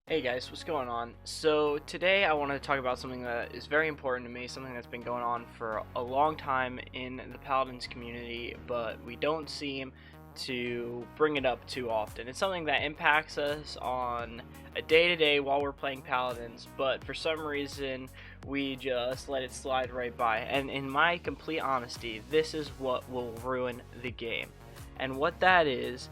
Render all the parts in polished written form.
Hey guys, what's going on? So today I want to talk about something that is very important to me, something that's been going on for a long time in the Paladins community, but we don't seem to bring it up too often. It's something that impacts us on a day-to-day while we're playing Paladins, but for some reason we just let it slide right by. And in my complete honesty, this is what will ruin the game. And what that is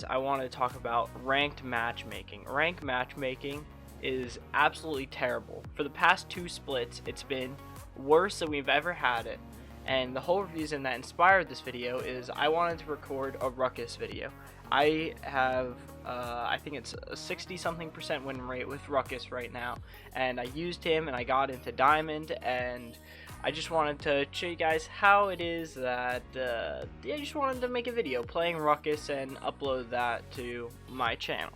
I want to talk about ranked matchmaking. Ranked matchmaking is absolutely terrible. For the past two splits, it's been worse than we've ever had it. And the whole reason that inspired this video is I wanted to record a Ruckus video. I have, I think it's a 60-something% win rate with Ruckus right now. And I used him and I got into Diamond, and I just wanted to show you guys how it is that I just wanted to make a video playing Ruckus and upload that to my channel.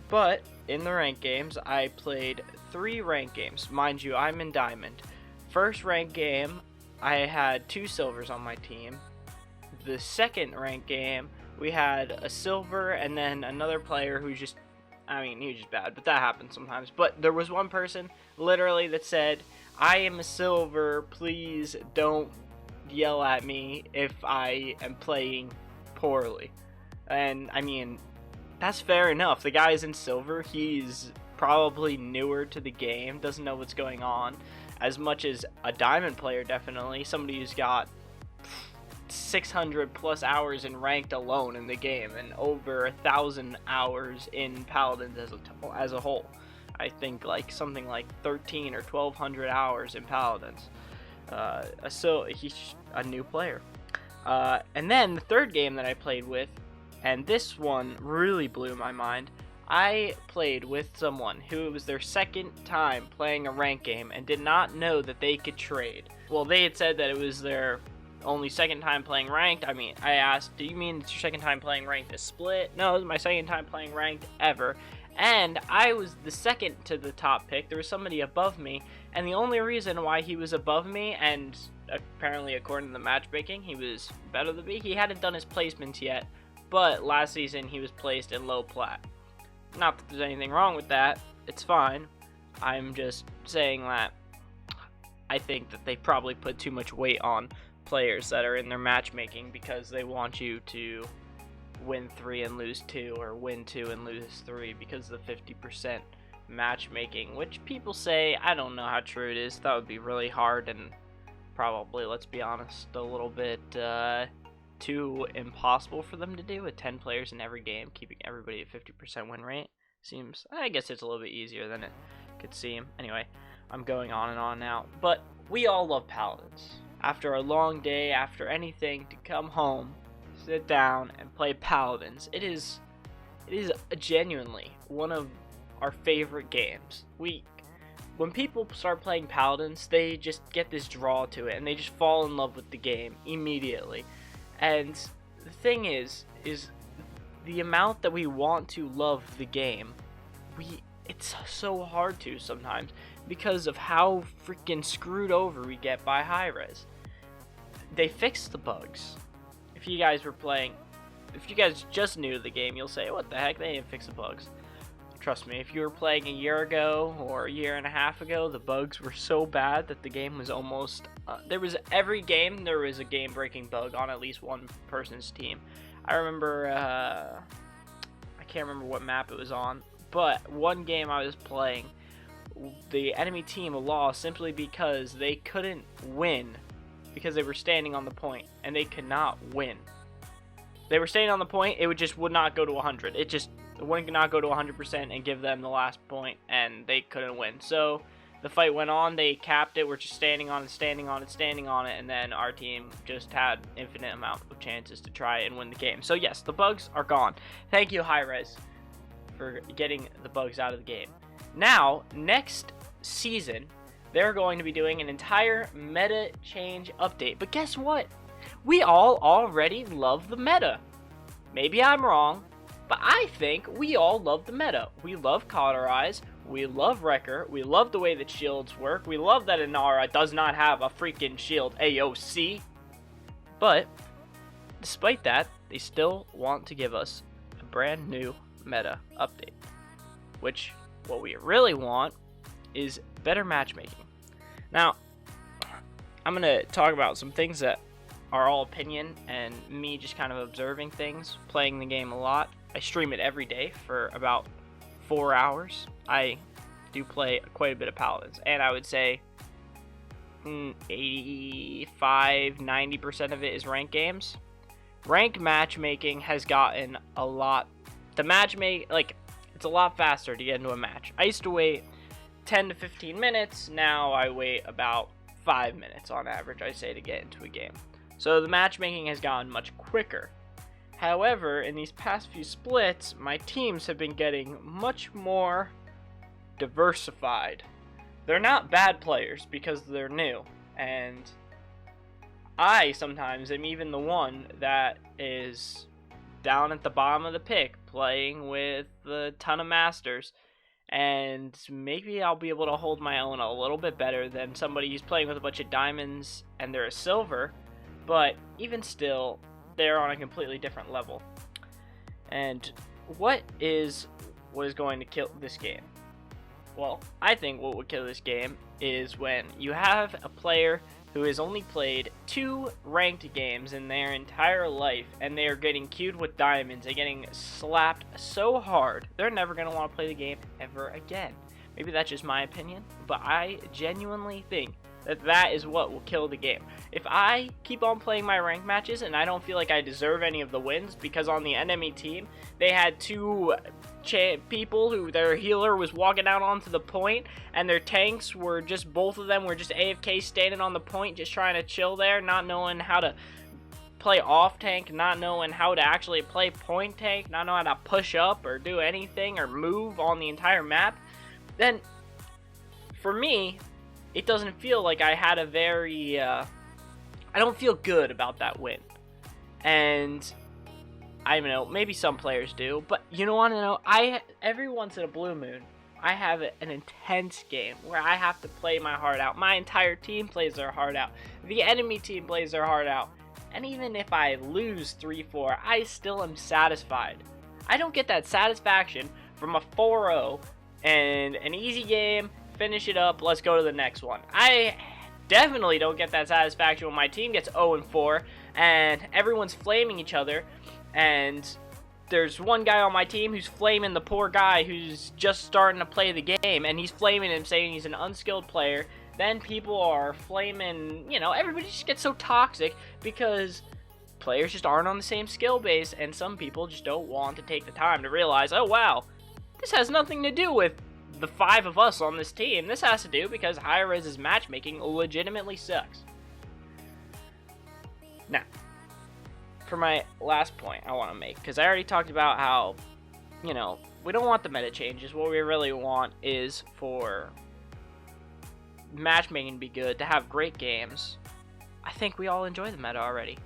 But in the ranked games, I played 3 ranked games. Mind you, I'm in Diamond. First ranked game, I had 2 silvers on my team. The second ranked game, we had a silver and then another player who just, he was just bad, but that happens sometimes. But there was one person literally that said, "I am a silver, please don't yell at me if I am playing poorly." And that's fair enough. The guy is in silver, he's probably newer to the game, doesn't know what's going on as much as a diamond player. Definitely somebody who's got 600 plus hours in ranked alone in the game and over 1,000 hours in Paladins as a whole. I think like something like 13 or 1,200 hours in Paladins. So he's a new player. And then the third game that I played with, and this one really blew my mind. I played with someone who it was their second time playing a ranked game and did not know that they could trade. Well, they had said that it was their only second time playing ranked. I asked, "Do you mean it's your second time playing ranked this split?" "No, it's my second time playing ranked ever." And I was the second to the top pick. There was somebody above me, and the only reason why he was above me, and apparently according to the matchmaking, he was better than me, he hadn't done his placements yet, but last season he was placed in low plat. Not that there's anything wrong with that, it's fine. I'm just saying that I think that they probably put too much weight on players that are in their matchmaking because they want you to win 3 and lose 2, or win 2 and lose 3 because of the 50% matchmaking, which people say, I don't know how true it is. That would be really hard and probably, let's be honest, a little bit too impossible for them to do with 10 players in every game, keeping everybody at 50% win rate. Seems, I guess it's a little bit easier than it could seem. Anyway, I'm going on and on now, but we all love Paladins. After a long day, after anything, to come home, sit down and play Paladins, it is genuinely one of our favorite games. When people start playing Paladins, they just get this draw to it and they just fall in love with the game immediately. And the thing is the amount that we want to love the game, it's so hard to sometimes because of how freaking screwed over we get by high res. They fixed the bugs. If you guys just new to the game, you'll say, "What the heck, they didn't fix the bugs." Trust me, if you were playing a year ago or a year and a half ago, the bugs were so bad that the game was almost, every game there was a game-breaking bug on at least one person's team. I remember, I can't remember what map it was on, but one game I was playing, the enemy team lost simply because they couldn't win because they were standing on the point, and they could not win. They were standing on the point, it would not go to 100. It would not go to 100% and give them the last point, and they couldn't win. So the fight went on, they capped it, we're just standing on it, and then our team just had infinite amount of chances to try and win the game. So yes, the bugs are gone. Thank you, Hi-Rez, for getting the bugs out of the game. Now, next season, they're going to be doing an entire meta change update. But guess what? We all already love the meta. Maybe I'm wrong, but I think we all love the meta. We love Cauterize, we love Wrecker, we love the way that shields work, we love that Inara does not have a freaking shield AOC. But, despite that, they still want to give us a brand new meta update. which what we really want is better matchmaking. Now, I'm going to talk about some things that are all opinion and me just kind of observing things, playing the game a lot. I stream it every day for about 4 hours. I do play quite a bit of Paladins, and I would say 85-90% of it is ranked games. Ranked matchmaking has gotten a lot. It's a lot faster to get into a match. I used to wait 10 to 15 minutes. Now I wait about 5 minutes on average, I say, to get into a game. So the matchmaking has gotten much quicker. However, in these past few splits, my teams have been getting much more diversified. They're not bad players because they're new, and I sometimes am even the one that is down at the bottom of the pick playing with a ton of masters, and maybe I'll be able to hold my own a little bit better than somebody who's playing with a bunch of diamonds and they're a silver, but even still, they're on a completely different level. And what is going to kill this game? Well, I think what would kill this game is when you have a player who has only played 2 ranked games in their entire life, and they are getting queued with diamonds and getting slapped so hard, they're never going to want to play the game ever again. Maybe that's just my opinion, but I genuinely think that is what will kill the game. If I keep on playing my ranked matches and I don't feel like I deserve any of the wins because on the enemy team they had 2 people who their healer was walking out onto the point and their tanks were just, both of them were just AFK standing on the point just trying to chill there, not knowing how to play off tank, not knowing how to actually play point tank, not knowing how to push up or do anything or move on the entire map, then for me it doesn't feel like I had a very, I don't feel good about that win. And I don't know, maybe some players do, but you don't want to know, every once in a blue moon, I have an intense game where I have to play my heart out. My entire team plays their heart out. The enemy team plays their heart out. And even if I lose 3-4, I still am satisfied. I don't get that satisfaction from a 4-0 and an easy game, finish it up, let's go to the next one. I definitely don't get that satisfaction when my team gets 0-4 and everyone's flaming each other, and there's one guy on my team who's flaming the poor guy who's just starting to play the game, and he's flaming him saying he's an unskilled player. Then people are flaming, everybody just gets so toxic because players just aren't on the same skill base, and some people just don't want to take the time to realize, oh wow, this has nothing to do with the 5 of us on this team. This has to do because Hi-Rez's matchmaking legitimately sucks. Now, for my last point I want to make, because I already talked about how, we don't want the meta changes. What we really want is for matchmaking to be good, to have great games. I think we all enjoy the meta already.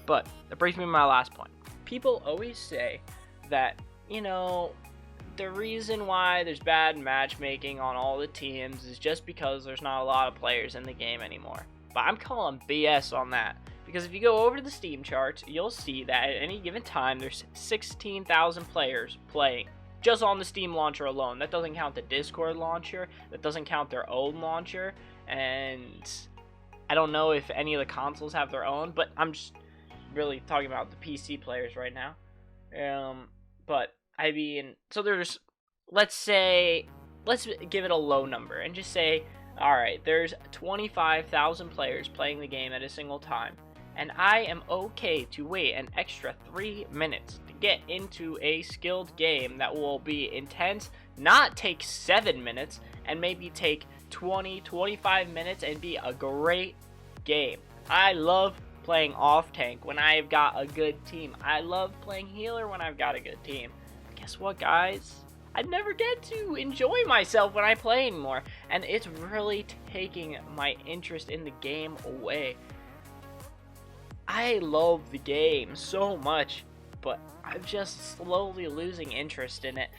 But that brings me to my last point. People always say that, the reason why there's bad matchmaking on all the teams is just because there's not a lot of players in the game anymore. But I'm calling BS on that. Because if you go over to the Steam charts, you'll see that at any given time there's 16,000 players playing just on the Steam launcher alone. That doesn't count the Discord launcher, that doesn't count their own launcher, and I don't know if any of the consoles have their own, but I'm just really talking about the PC players right now. But I mean, so there's, let's give it a low number and just say, alright, there's 25,000 players playing the game at a single time, and I am okay to wait an extra 3 minutes to get into a skilled game that will be intense, not take 7 minutes, and maybe take 20-25 minutes and be a great game. I love playing off tank when I've got a good team. I love playing healer when I've got a good team. Guess what, guys? I never get to enjoy myself when I play anymore, and it's really taking my interest in the game away. I love the game so much, but I'm just slowly losing interest in it,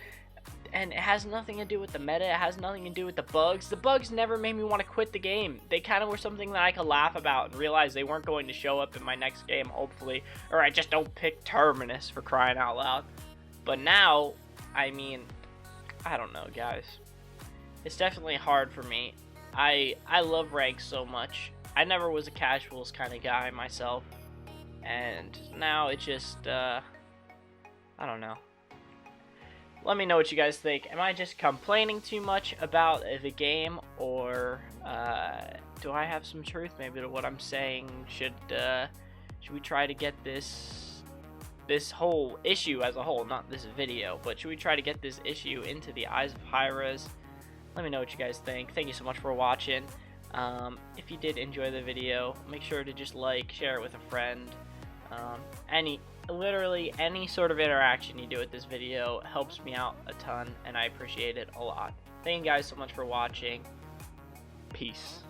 and it has nothing to do with the meta, it has nothing to do with the bugs. The bugs never made me want to quit the game. They kind of were something that I could laugh about and realize they weren't going to show up in my next game, hopefully, or I just don't pick Terminus, for crying out loud. But now, I mean, I don't know, guys. It's definitely hard for me. I love ranks so much. I never was a casuals kind of guy myself, and now it's just I don't know. Let me know what you guys think. Am I just complaining too much about the game, or do I have some truth maybe to what I'm saying? Should we try to get this whole issue as a whole, not this video, but should we try to get this issue into the eyes of high-res? Let me know what you guys think. Thank you so much for watching. If you did enjoy the video, make sure to just like, share it with a friend. Literally any sort of interaction you do with this video helps me out a ton, and I appreciate it a lot. Thank you guys so much for watching. Peace.